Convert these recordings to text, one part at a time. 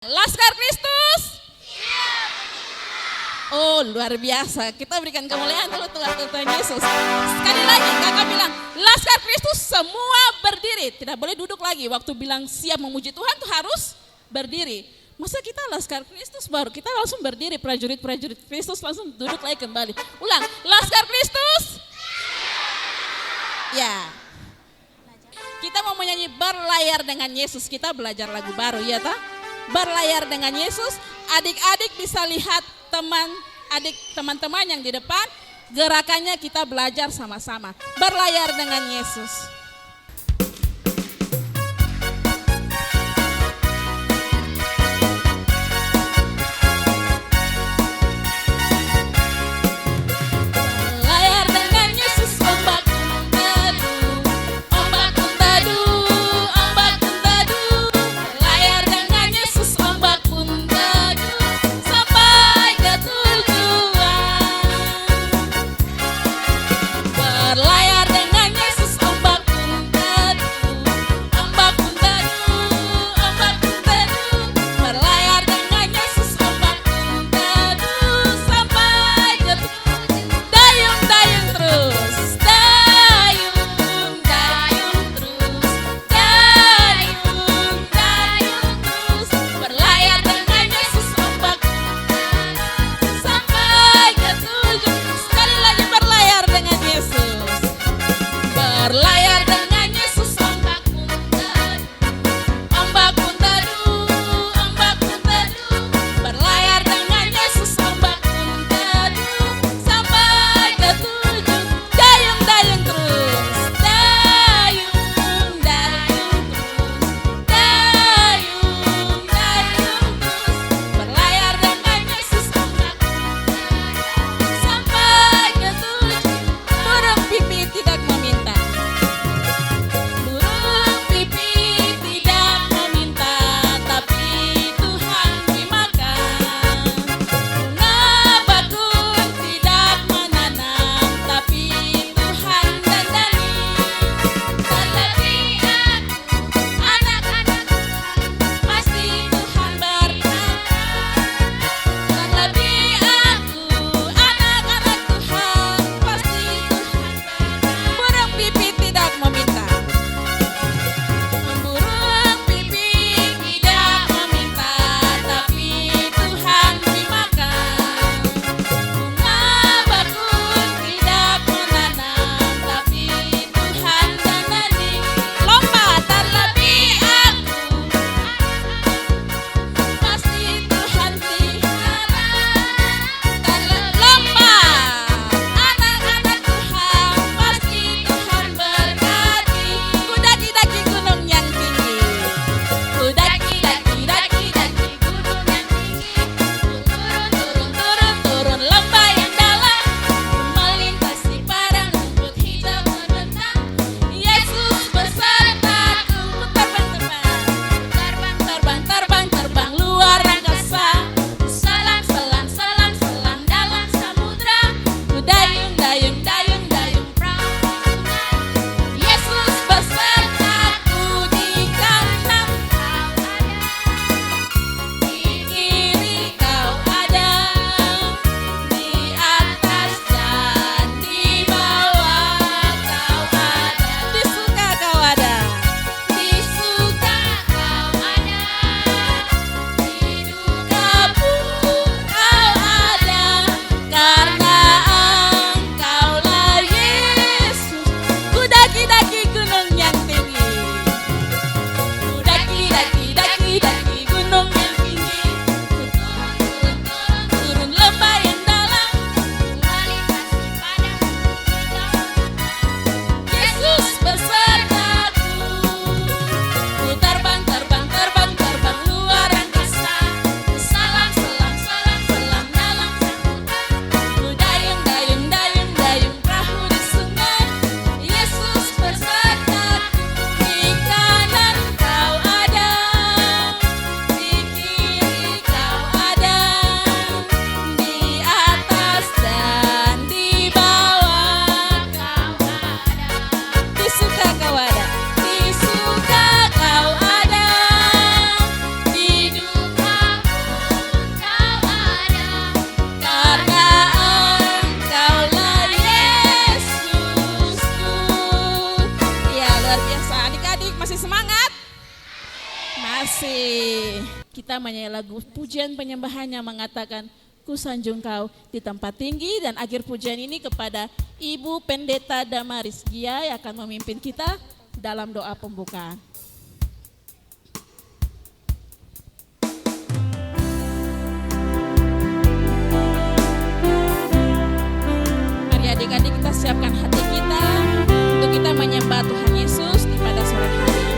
Laskar Kristus. Oh, luar biasa. Kita berikan kemuliaan dulu Tuhan Yesus. Sekali lagi kakak bilang, Laskar Kristus semua berdiri. Tidak boleh duduk lagi. Waktu bilang siap memuji Tuhan tuh harus berdiri. Masa kita Laskar Kristus baru kita langsung berdiri, prajurit-prajurit Kristus langsung duduk lagi kembali. Ulang, Laskar Kristus. Ya. Kita mau menyanyi berlayar dengan Yesus. Kita belajar lagu baru ya tak? Berlayar dengan Yesus. Adik-adik bisa lihat teman-teman yang di depan. Gerakannya kita belajar sama-sama. Berlayar dengan Yesus. Berlayar dengan Yesus ombak kita menyanyi lagu pujian penyembahannya mengatakan, ku sanjung kau di tempat tinggi. Dan akhir pujian ini kepada Ibu Pendeta Damaris. Dia yang akan memimpin kita dalam doa pembukaan. Mari adik-adik kita siapkan hati kita untuk kita menyembah Tuhan Yesus di pada sore hari ini.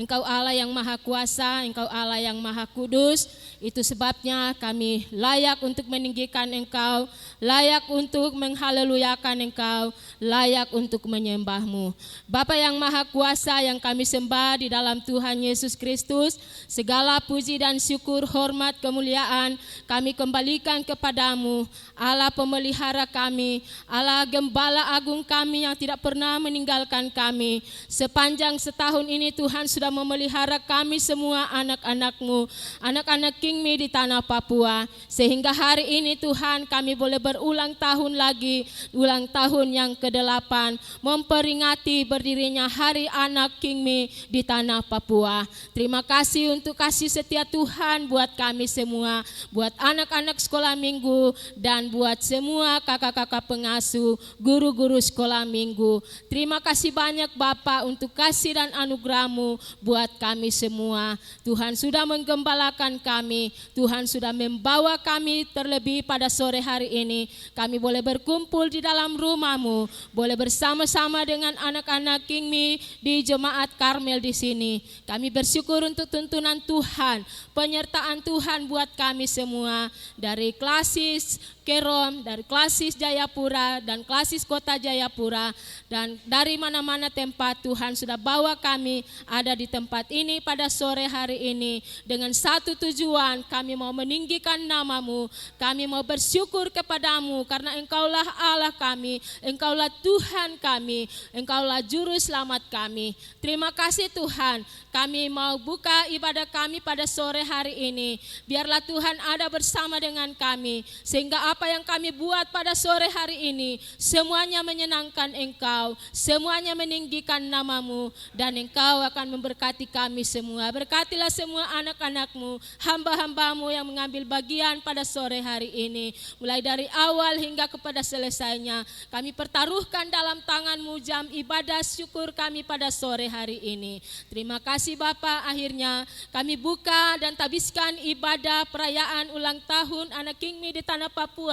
Engkau Allah yang maha kuasa, Engkau Allah yang maha kudus. Itu sebabnya kami layak untuk meninggikan Engkau, layak untuk menghaleluyakan Engkau, layak untuk menyembah-Mu. Bapa yang maha kuasa yang kami sembah di dalam Tuhan Yesus Kristus, segala puji dan syukur, hormat, kemuliaan kami kembalikan kepadamu, Allah pemelihara kami, Allah gembala agung kami yang tidak pernah meninggalkan kami. Sepanjang setahun ini Tuhan sudah memelihara kami semua anak-anak-Mu, anak-anak King Mi di tanah Papua. Sehingga hari ini Tuhan kami boleh berulang tahun lagi, ulang tahun yang ke-8, memperingati berdirinya Hari Anak King Mi di tanah Papua. Terima kasih untuk kasih setia Tuhan buat kami semua, buat anak-anak sekolah minggu, dan buat semua kakak-kakak pengasuh, guru-guru sekolah minggu. Terima kasih banyak Bapa untuk kasih dan anugerah-Mu buat kami semua. Tuhan sudah menggembalakan kami, Tuhan sudah membawa kami terlebih pada sore hari ini. Kami boleh berkumpul di dalam rumah-Mu, boleh bersama-sama dengan anak-anak King Mi di Jemaat Karmel di sini. Kami bersyukur untuk tuntunan Tuhan, penyertaan Tuhan buat kami semua, dari klasis Kerom, dari klasis Jayapura dan klasis Kota Jayapura, dan dari mana-mana tempat Tuhan sudah bawa kami ada di tempat ini pada sore hari ini dengan satu tujuan, kami mau meninggikan nama-Mu, kami mau bersyukur kepadamu karena Engkaulah Allah kami, Engkaulah Tuhan kami, Engkaulah Juru Selamat kami. Terima kasih Tuhan, kami mau buka ibadah kami pada sore hari ini, biarlah Tuhan ada bersama dengan kami, sehingga apa yang kami buat pada sore hari ini semuanya menyenangkan Engkau, semuanya meninggikan nama-Mu, dan Engkau akan memberkati kami semua. Berkatilah semua anak-anak-Mu, hamba-hamba-Mu yang mengambil bagian pada sore hari ini, mulai dari awal hingga kepada selesainya. Kami pertaruhkan dalam tangan-Mu jam ibadah syukur kami pada sore hari ini. Terima kasih Bapa, akhirnya kami buka dan tabiskan ibadah perayaan ulang tahun anak King Mi di tanah Papua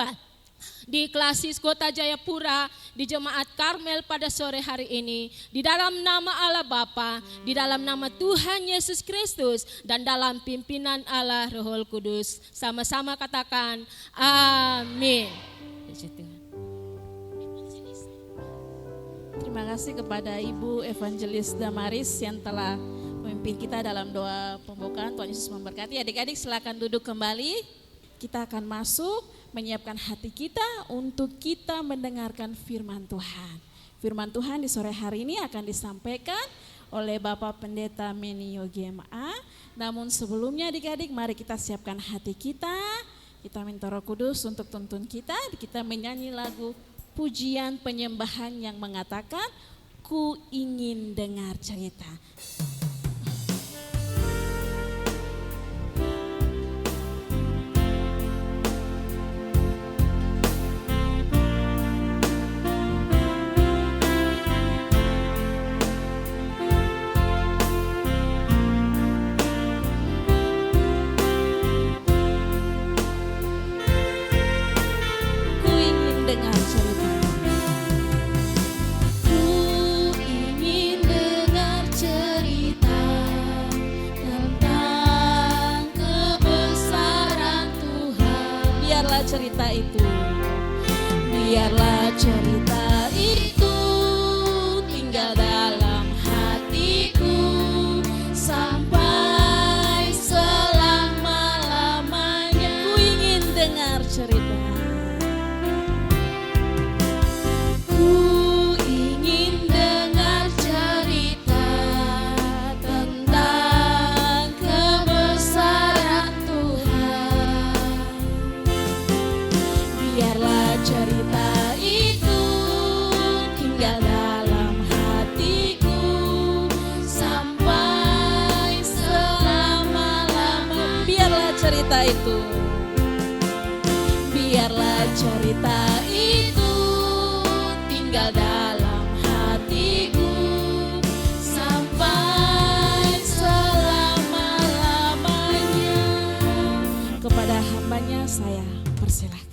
di klasis Kota Jayapura di Jemaat Karmel pada sore hari ini, di dalam nama Allah Bapa, di dalam nama Tuhan Yesus Kristus, dan dalam pimpinan Allah Roh Kudus. Sama-sama katakan amin. Terima kasih kepada Ibu Evangelis Damaris yang telah memimpin kita dalam doa pembukaan. Tuhan Yesus memberkati. Adik-adik silakan duduk kembali. Kita akan masuk menyiapkan hati kita untuk kita mendengarkan firman Tuhan. Firman Tuhan di sore hari ini akan disampaikan oleh Bapak Pendeta Meni Yogema Namun sebelumnya adik-adik, mari kita siapkan hati kita. Kita minta Roh Kudus untuk tuntun kita. Kita menyanyi lagu pujian penyembahan yang mengatakan, ku ingin dengar cerita. Cerita itu, biarlah cerita itu tinggal dalam hatiku sampai selama-lamanya. Ku ingin dengar cerita, ku ingin dengar cerita tentang kebesaran Tuhan. Biarlah cerita itu tinggal dalam hatiku sampai selama-lamanya. Biarlah cerita itu, biarlah cerita itu tinggal dalam hatiku sampai selama-lamanya. Kepada hambanya saya persilahkan.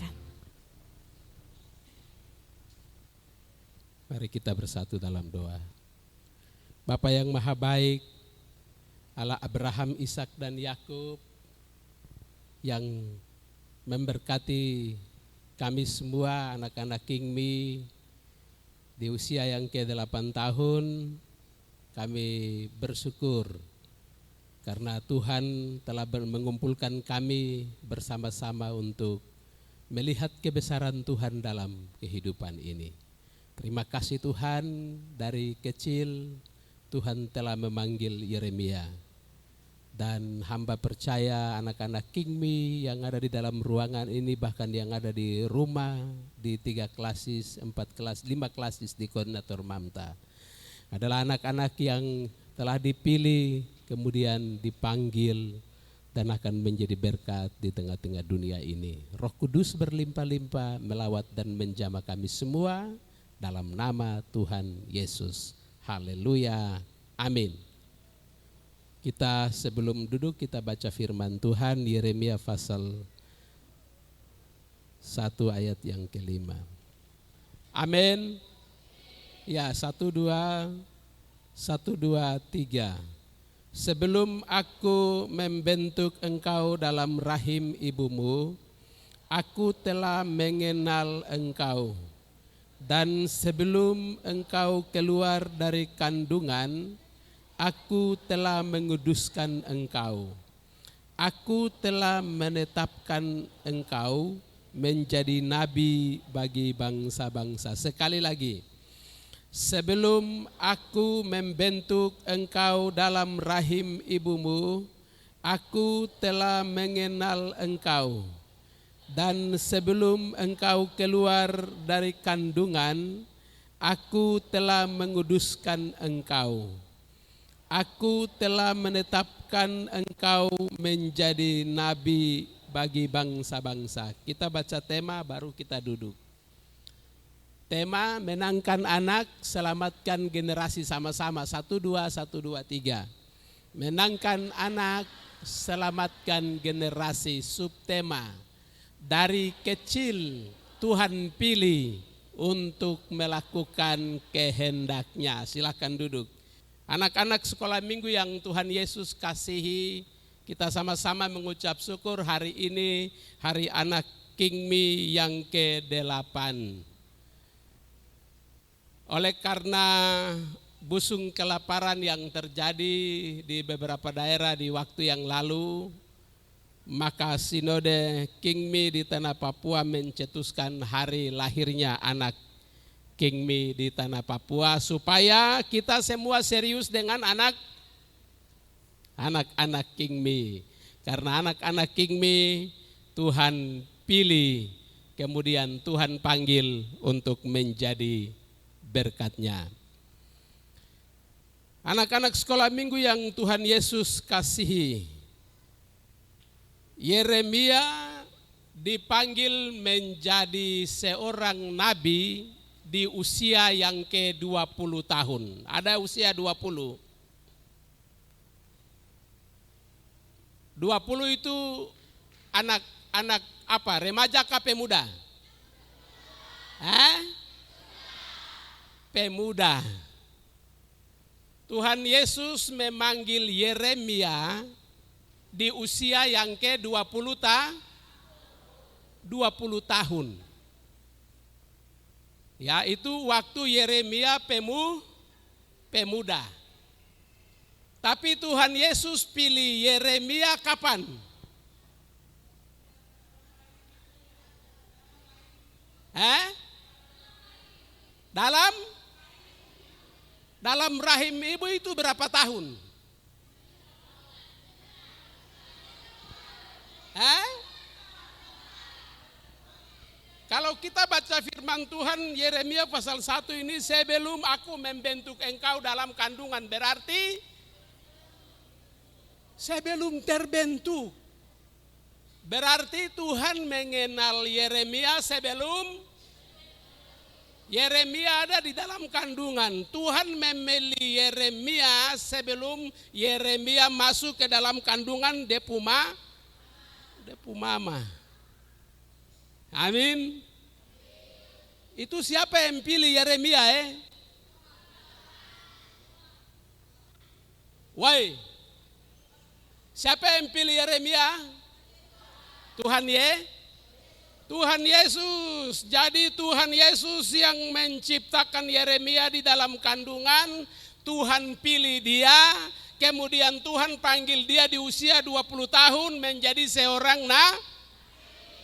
Mari kita bersatu dalam doa. Bapa yang maha baik, Allah Abraham, Ishak dan Yakub yang memberkati kami semua anak-anak Kingmi di usia yang ke-8 tahun, kami bersyukur karena Tuhan telah mengumpulkan kami bersama-sama untuk melihat kebesaran Tuhan dalam kehidupan ini. Terima kasih Tuhan, dari kecil Tuhan telah memanggil Yeremia. Dan hamba percaya anak-anak Kingmi yang ada di dalam ruangan ini, bahkan yang ada di rumah, di 3 klasis, 4 kelas, 5 klasis di koordinator Mamta, adalah anak-anak yang telah dipilih, kemudian dipanggil, dan akan menjadi berkat di tengah-tengah dunia ini. Roh Kudus berlimpah-limpah melawat dan menjamah kami semua, dalam nama Tuhan Yesus. Haleluya. Amin. Kita sebelum duduk kita baca firman Tuhan, Yeremia pasal 1 ayat yang ke-5. Amin. Ya, 1, 2, 3. Sebelum aku membentuk engkau dalam rahim ibumu, aku telah mengenal engkau. Dan sebelum engkau keluar dari kandungan, aku telah menguduskan engkau. Aku telah menetapkan engkau menjadi nabi bagi bangsa-bangsa. Sekali lagi, sebelum aku membentuk engkau dalam rahim ibumu, aku telah mengenal engkau. Dan sebelum engkau keluar dari kandungan, aku telah menguduskan engkau. Aku telah menetapkan engkau menjadi nabi bagi bangsa-bangsa. Kita baca tema baru kita duduk. Tema menangkan anak, selamatkan generasi sama-sama. 1, 2, 3. Menangkan anak, selamatkan generasi. Subtema, dari kecil Tuhan pilih untuk melakukan kehendaknya. Silakan duduk. Anak-anak sekolah minggu yang Tuhan Yesus kasihi, kita sama-sama mengucap syukur hari ini hari anak Kingmi yang ke-8. Oleh karena busung kelaparan yang terjadi di beberapa daerah di waktu yang lalu, maka Sinode Kingmi di tanah Papua mencetuskan hari lahirnya anak Kingmi di tanah Papua, supaya kita semua serius dengan anak-anak King Mi. Karena anak-anak King Mi Tuhan pilih, kemudian Tuhan panggil untuk menjadi berkat-Nya. Anak-anak sekolah minggu yang Tuhan Yesus kasihi, Yeremia dipanggil menjadi seorang nabi di usia yang ke-20 tahun. Ada usia 20. 20 itu anak apa? Remaja kah pemuda? Pemuda. Tuhan Yesus memanggil Yeremia di usia yang ke-20 tahun. Ya, itu waktu Yeremia pemuda. Tapi Tuhan Yesus pilih Yeremia kapan? Dalam rahim ibu itu berapa tahun? Kalau kita baca firman Tuhan Yeremia pasal 1 ini, sebelum aku membentuk engkau dalam kandungan, berarti sebelum terbentuk. Berarti Tuhan mengenal Yeremia sebelum Yeremia ada di dalam kandungan. Tuhan memilih Yeremia sebelum Yeremia masuk ke dalam kandungan depu mama. Amin. Itu siapa yang pilih Yeremia? Woi, siapa yang pilih Yeremia? Tuhan Yesus. Jadi Tuhan Yesus yang menciptakan Yeremia di dalam kandungan. Tuhan pilih dia, kemudian Tuhan panggil dia di usia 20 tahun menjadi seorang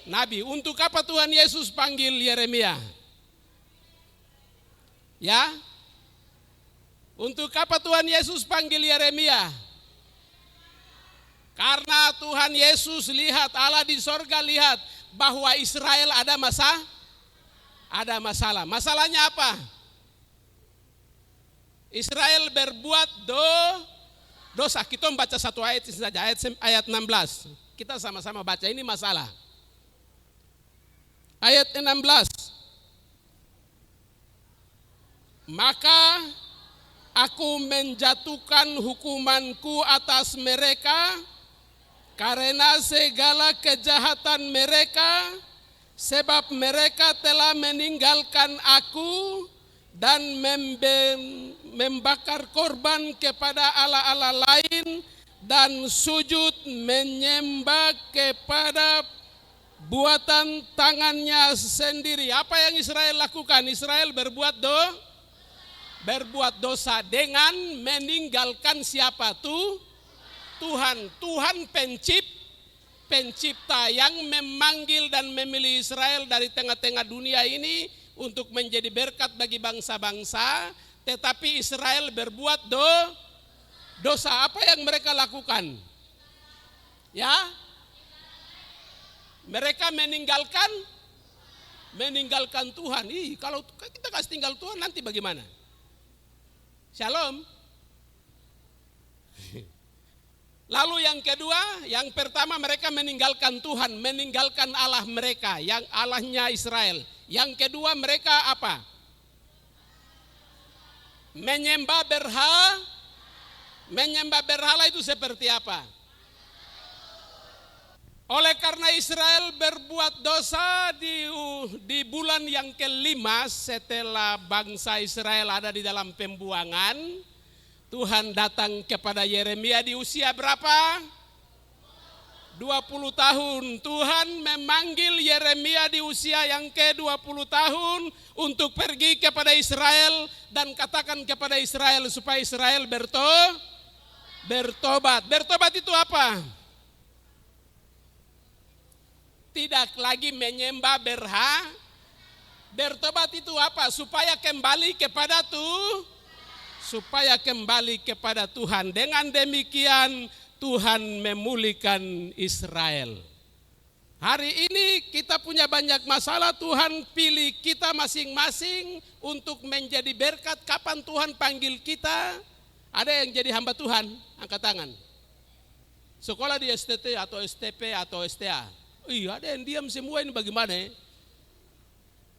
nabi. Untuk apa Tuhan Yesus panggil Yeremia? Ya. Untuk apa Tuhan Yesus panggil Yeremia? Karena Tuhan Yesus lihat, Allah di sorga lihat bahwa Israel ada masalah. Masalahnya apa? Israel berbuat dosa. Kita membaca satu ayat saja, ayat 16. Kita sama-sama baca, ini masalah. Ayat 16. Maka aku menjatuhkan hukumanku atas mereka karena segala kejahatan mereka, sebab mereka telah meninggalkan aku dan membakar korban kepada allah-allah lain dan sujud menyembah kepada buatan tangannya sendiri. Apa yang Israel lakukan? Israel berbuat dosa dengan meninggalkan siapa tuh? Tuhan pencipta yang memanggil dan memilih Israel dari tengah-tengah dunia ini untuk menjadi berkat bagi bangsa-bangsa, tetapi Israel berbuat dosa. Apa yang mereka lakukan? Ya, mereka meninggalkan Tuhan. Kalau kita kasih tinggal Tuhan nanti bagaimana? Shalom. Lalu yang kedua, yang pertama mereka meninggalkan Tuhan, meninggalkan Allah mereka, yang Allahnya Israel. Yang kedua mereka apa? Menyembah berhala. Menyembah berhala itu seperti apa? Oleh karena Israel berbuat dosa di bulan yang kelima setelah bangsa Israel ada di dalam pembuangan, Tuhan datang kepada Yeremia di usia berapa? 20 tahun. Tuhan memanggil Yeremia di usia yang ke-20 tahun untuk pergi kepada Israel dan katakan kepada Israel supaya Israel bertobat. Bertobat itu apa? Tidak lagi menyembah berhala. Bertobat itu apa? Supaya kembali kepada Tuhan. Dengan demikian Tuhan memulihkan Israel. Hari ini kita punya banyak masalah, Tuhan pilih kita masing-masing untuk menjadi berkat. Kapan Tuhan panggil kita? Ada yang jadi hamba Tuhan, angkat tangan. Sekolah di STT atau STP atau STA. Iya, ada yang diam semua, ini bagaimana?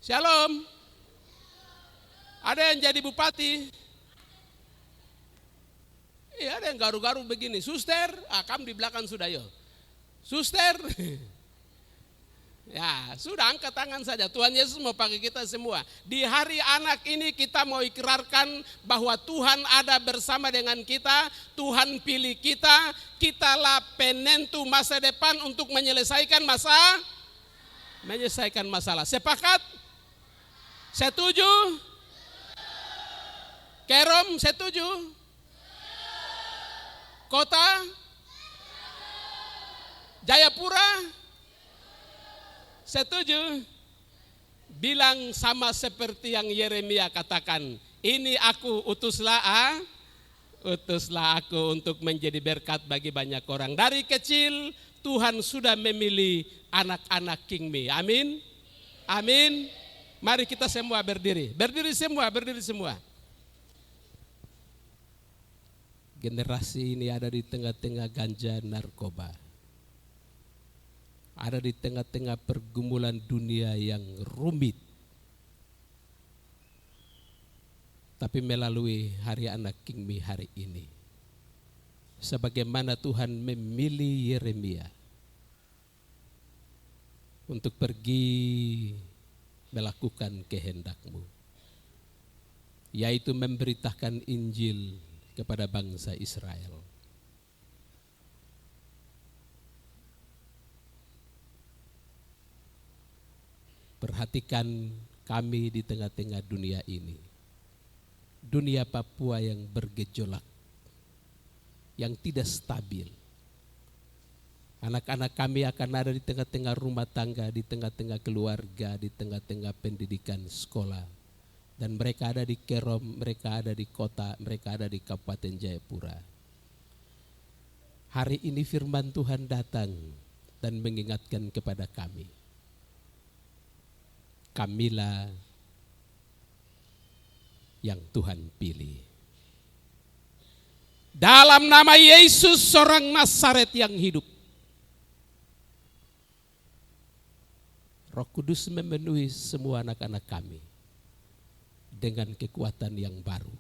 Shalom. Ada yang jadi bupati. Iya, ada yang garu-garu begini. Suster, kamu di belakang sudah yo. Suster. Ya, sudah angkat tangan saja. Tuhan Yesus mau pakai kita semua. Di hari anak ini kita mau ikrarkan bahwa Tuhan ada bersama dengan kita. Tuhan pilih kita. Kitalah penentu masa depan untuk menyelesaikan masalah. Sepakat? Setuju? Kerom, setuju? Kota? Jayapura? Setuju? Bilang sama seperti yang Yeremia katakan, ini aku utuslah aku untuk menjadi berkat bagi banyak orang. Dari kecil Tuhan sudah memilih anak-anak King Me. Amin. Amin. Mari kita semua berdiri. Berdiri semua. Generasi ini ada di tengah-tengah ganja narkoba. Ada di tengah-tengah pergumulan dunia yang rumit. Tapi melalui hari anak King Me hari ini, sebagaimana Tuhan memilih Yeremia untuk pergi melakukan kehendak-Mu, yaitu memberitakan Injil kepada bangsa Israel. Perhatikan kami di tengah-tengah dunia ini. Dunia Papua yang bergejolak, yang tidak stabil. Anak-anak kami akan ada di tengah-tengah rumah tangga, di tengah-tengah keluarga, di tengah-tengah pendidikan sekolah. Dan mereka ada di Kerom, mereka ada di kota, mereka ada di Kabupaten Jayapura. Hari ini firman Tuhan datang dan mengingatkan kepada kami. Kamilah yang Tuhan pilih. Dalam nama Yesus, seorang Nazaret yang hidup. Roh Kudus memenuhi semua anak-anak kami dengan kekuatan yang baru.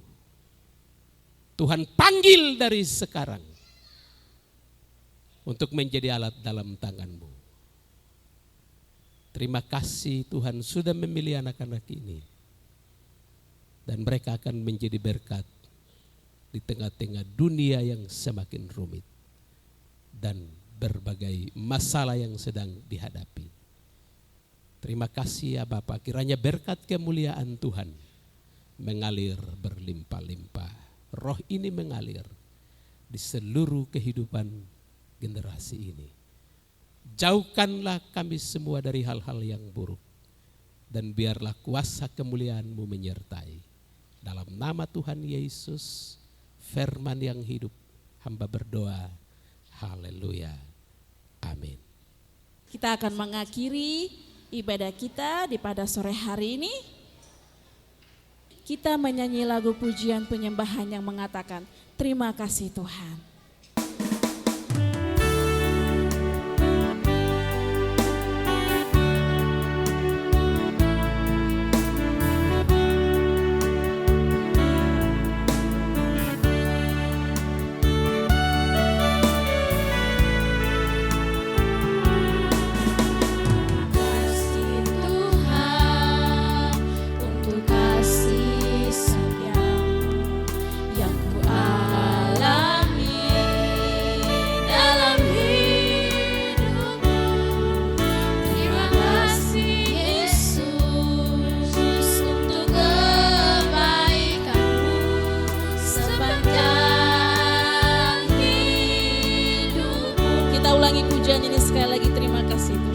Tuhan panggil dari sekarang untuk menjadi alat dalam tangan-Mu. Terima kasih Tuhan sudah memilih anak-anak ini. Dan mereka akan menjadi berkat di tengah-tengah dunia yang semakin rumit. Dan berbagai masalah yang sedang dihadapi. Terima kasih ya Bapa, kiranya berkat kemuliaan Tuhan mengalir berlimpah-limpah. Roh ini mengalir di seluruh kehidupan generasi ini. Jauhkanlah kami semua dari hal-hal yang buruk. Dan biarlah kuasa kemuliaan-Mu menyertai. Dalam nama Tuhan Yesus, firman yang hidup, hamba berdoa. Haleluya. Amin. Kita akan mengakhiri ibadah kita di pada sore hari ini. Kita menyanyi lagu pujian penyembahan yang mengatakan, terima kasih Tuhan. Pujian ini sekali lagi, terima kasih Tuhan.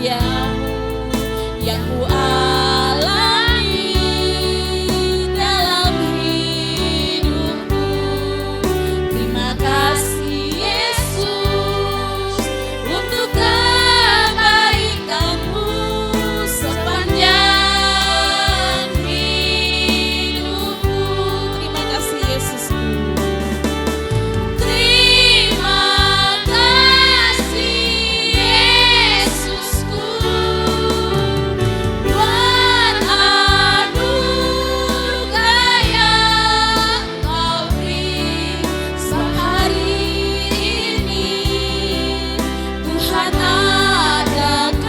setiamu yang ku alami dalam hidupku. Terima kasih Yesus untuk kebaikanmu sepanjang hidupku. Terima kasih Yesusku. Terima kasih Yesusku buat anugerah yang Kau beri sehari ini. Tuhan adakan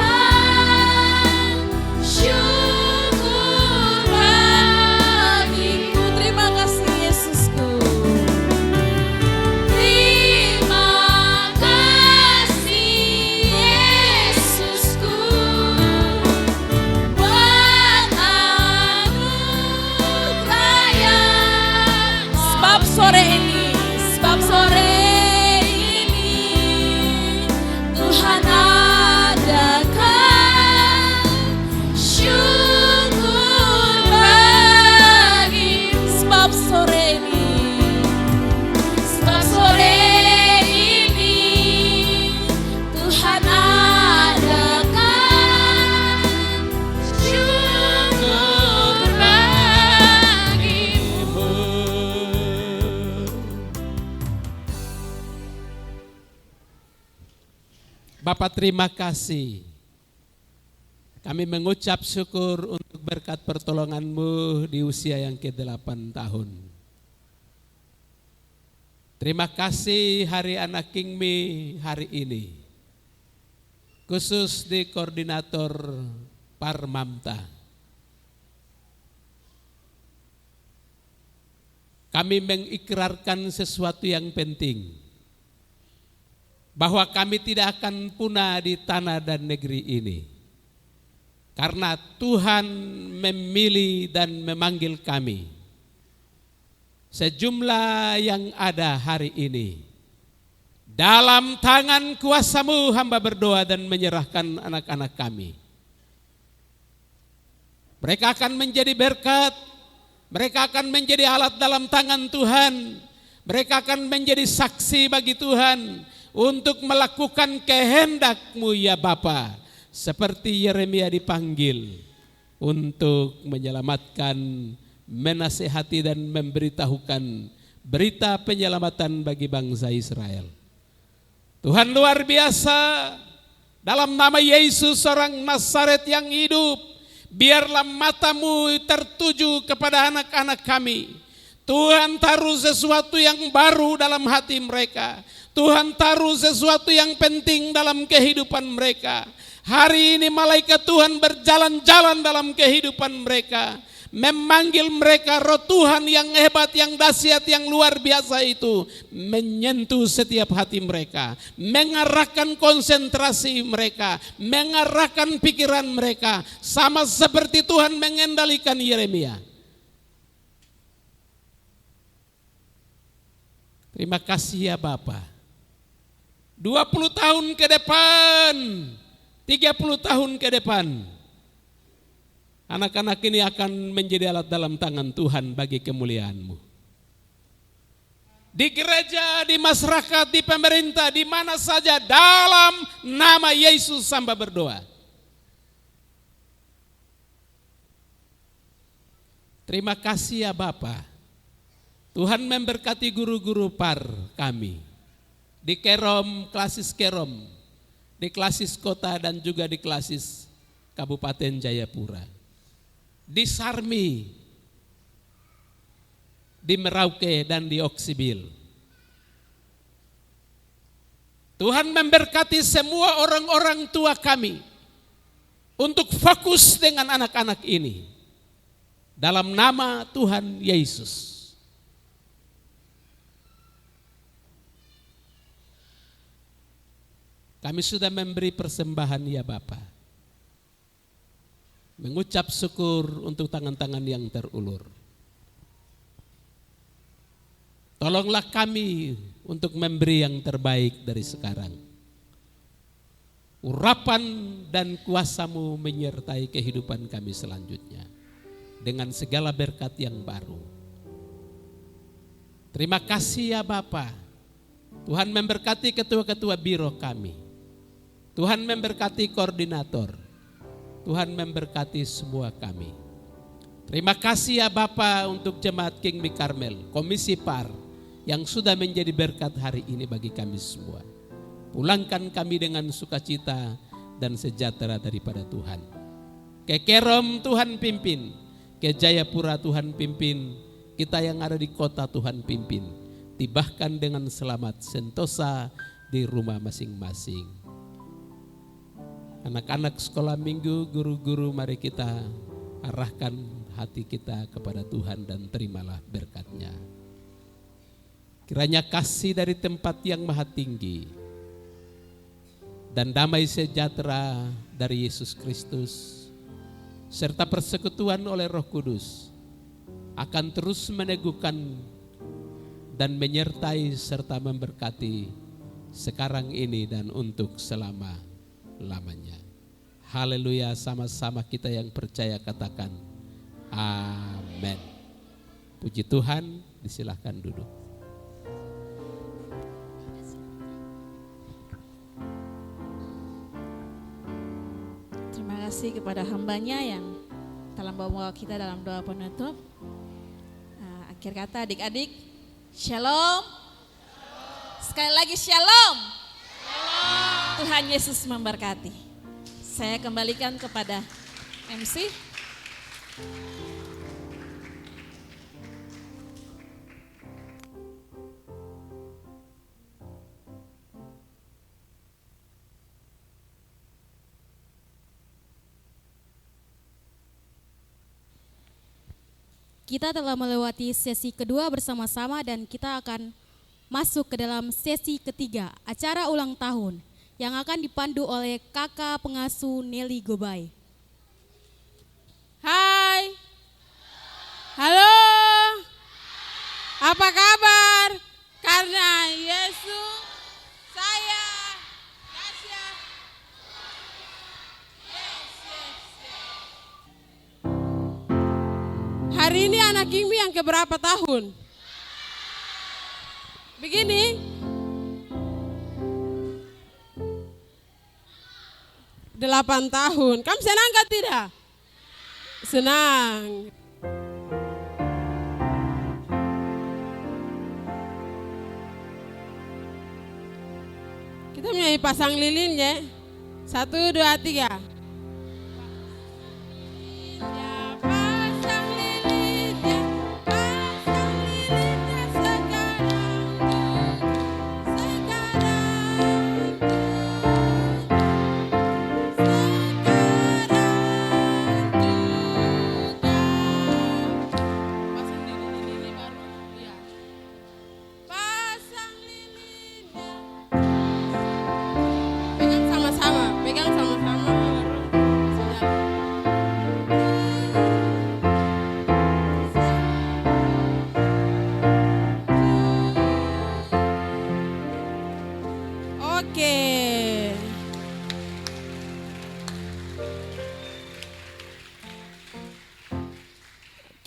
syukur bagiku. Terima kasih Yesusku. Terima kasih Yesusku buat anugerah yang sebab sore ini Tuhan adakan syukur bagi. Sebab sore ini Tuhan adakan syukur bagimu. Bapak, terima kasih. Kami mengucap syukur untuk berkat pertolongan-Mu di usia yang ke-8 tahun. Terima kasih Hari Anak Kingmi hari ini, khusus di koordinator Parmamta. Kami mengikrarkan sesuatu yang penting, bahwa kami tidak akan punah di tanah dan negeri ini, karena Tuhan memilih dan memanggil kami. Sejumlah yang ada hari ini, dalam tangan kuasa-Mu hamba berdoa dan menyerahkan anak-anak kami. Mereka akan menjadi berkat, mereka akan menjadi alat dalam tangan Tuhan, mereka akan menjadi saksi bagi Tuhan untuk melakukan kehendak-Mu ya Bapa. Seperti Yeremia dipanggil untuk menyelamatkan, menasihati dan memberitahukan berita penyelamatan bagi bangsa Israel. Tuhan luar biasa, dalam nama Yesus orang Nazaret yang hidup, biarlah mata-Mu tertuju kepada anak-anak kami. Tuhan taruh sesuatu yang baru dalam hati mereka. Tuhan taruh sesuatu yang penting dalam kehidupan mereka. Hari ini malaikat Tuhan berjalan-jalan dalam kehidupan mereka, memanggil mereka. Roh Tuhan yang hebat, yang dahsyat, yang luar biasa itu menyentuh setiap hati mereka, mengarahkan konsentrasi mereka, mengarahkan pikiran mereka, sama seperti Tuhan mengendalikan Yeremia. Terima kasih ya Bapa. 20 tahun ke depan, 30 tahun ke depan, anak-anak ini akan menjadi alat dalam tangan Tuhan bagi kemuliaan-Mu. Di gereja, di masyarakat, di pemerintah, di mana saja, dalam nama Yesus hamba berdoa. Terima kasih ya Bapa. Tuhan memberkati guru-guru par kami. Di Kerom, klasis Kerom, di klasis kota dan juga di klasis Kabupaten Jayapura. Di Sarmi, di Merauke dan di Oksibil. Tuhan memberkati semua orang-orang tua kami untuk fokus dengan anak-anak ini. Dalam nama Tuhan Yesus. Kami sudah memberi persembahan ya Bapa. Mengucap syukur untuk tangan-tangan yang terulur. Tolonglah kami untuk memberi yang terbaik dari sekarang. urapan dan kuasa-Mu menyertai kehidupan kami selanjutnya dengan segala berkat yang baru. Terima kasih ya Bapa. Tuhan memberkati ketua-ketua biro kami. Tuhan memberkati koordinator. Tuhan memberkati semua kami. Terima kasih ya Bapa untuk Jemaat King Mi Karmel, Komisi PAR yang sudah menjadi berkat hari ini bagi kami semua. Pulangkan kami dengan sukacita dan sejahtera daripada Tuhan. Ke Kerom Tuhan pimpin, ke Jayapura Tuhan pimpin, kita yang ada di kota Tuhan pimpin. Tibahkan dengan selamat sentosa di rumah masing-masing. Anak-anak sekolah minggu, guru-guru, mari kita arahkan hati kita kepada Tuhan dan terimalah berkat-Nya. Kiranya kasih dari tempat yang maha tinggi dan damai sejahtera dari Yesus Kristus serta persekutuan oleh Roh Kudus akan terus meneguhkan dan menyertai serta memberkati sekarang ini dan untuk selama-lamanya. Haleluya, sama-sama kita yang percaya katakan amin. Puji Tuhan, disilahkan duduk. Terima kasih kepada hambanya yang telah membawa kita dalam doa penutup. Akhir kata adik-adik, shalom. Sekali lagi shalom. Tuhan Yesus memberkati. Saya kembalikan kepada MC. Kita telah melewati sesi kedua bersama-sama dan kita akan masuk ke dalam sesi ketiga, acara ulang tahun yang akan dipandu oleh kakak pengasuh Nelly Gobay. Hai. Halo. Apa kabar? Karena Yesus saya Tasya. Hari ini anak Kimi yang keberapa tahun? Begini. 8 tahun. Kamu senang gak tidak? Senang. Kita menyanyi pasang lilin ya. 1, 2, 3.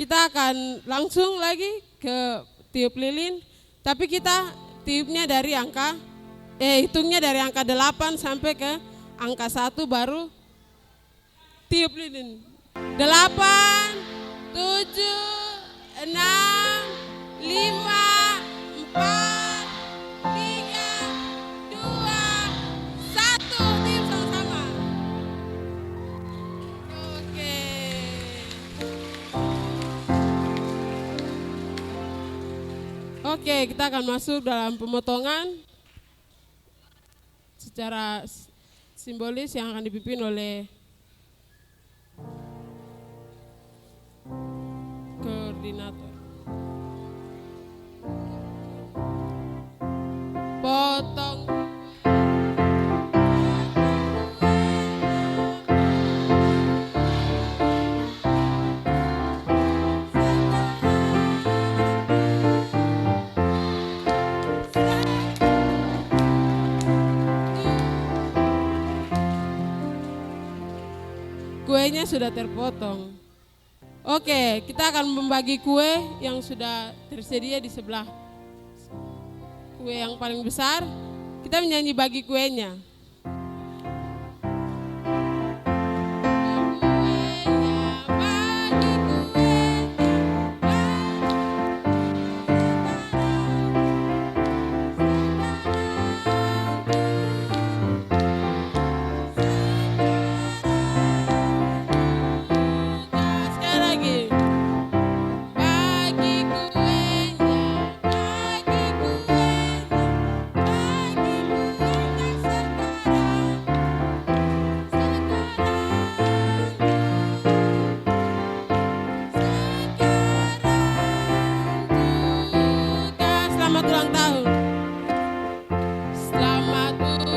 Kita akan langsung lagi ke tiup lilin, tapi kita tiupnya dari hitungnya dari angka 8 sampai ke angka 1 baru tiup lilin. 8, 7, 6, 5, 4, 3, 2, 1, tiup sama-sama. Oke, kita akan masuk dalam pemotongan secara simbolis yang akan dipimpin oleh koordinator. Potong. kuenya sudah terpotong. Oke, kita akan membagi kue yang sudah tersedia di sebelah kue yang paling besar. Kita menyanyi bagi kuenya. Selamat ulang tahun. Selamat ulang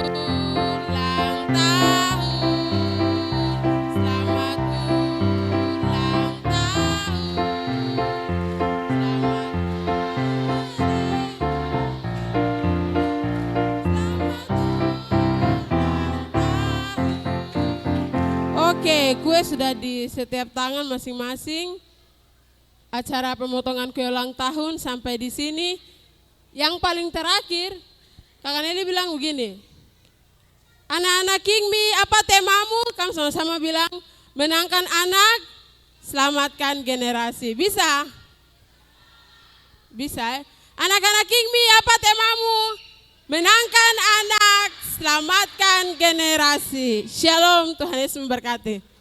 tahun. Selamat ulang tahun. Oke, kue sudah di setiap tangan masing-masing. Acara pemotongan kue ulang tahun sampai di sini. Yang paling terakhir, Kakak Nelly bilang begini, anak-anak Kingmi, apa temamu? Kamu sama-sama bilang, menangkan anak, selamatkan generasi. Bisa? Bisa ya? Anak-anak Kingmi, apa temamu? Menangkan anak, selamatkan generasi. Shalom, Tuhan Yesus memberkati.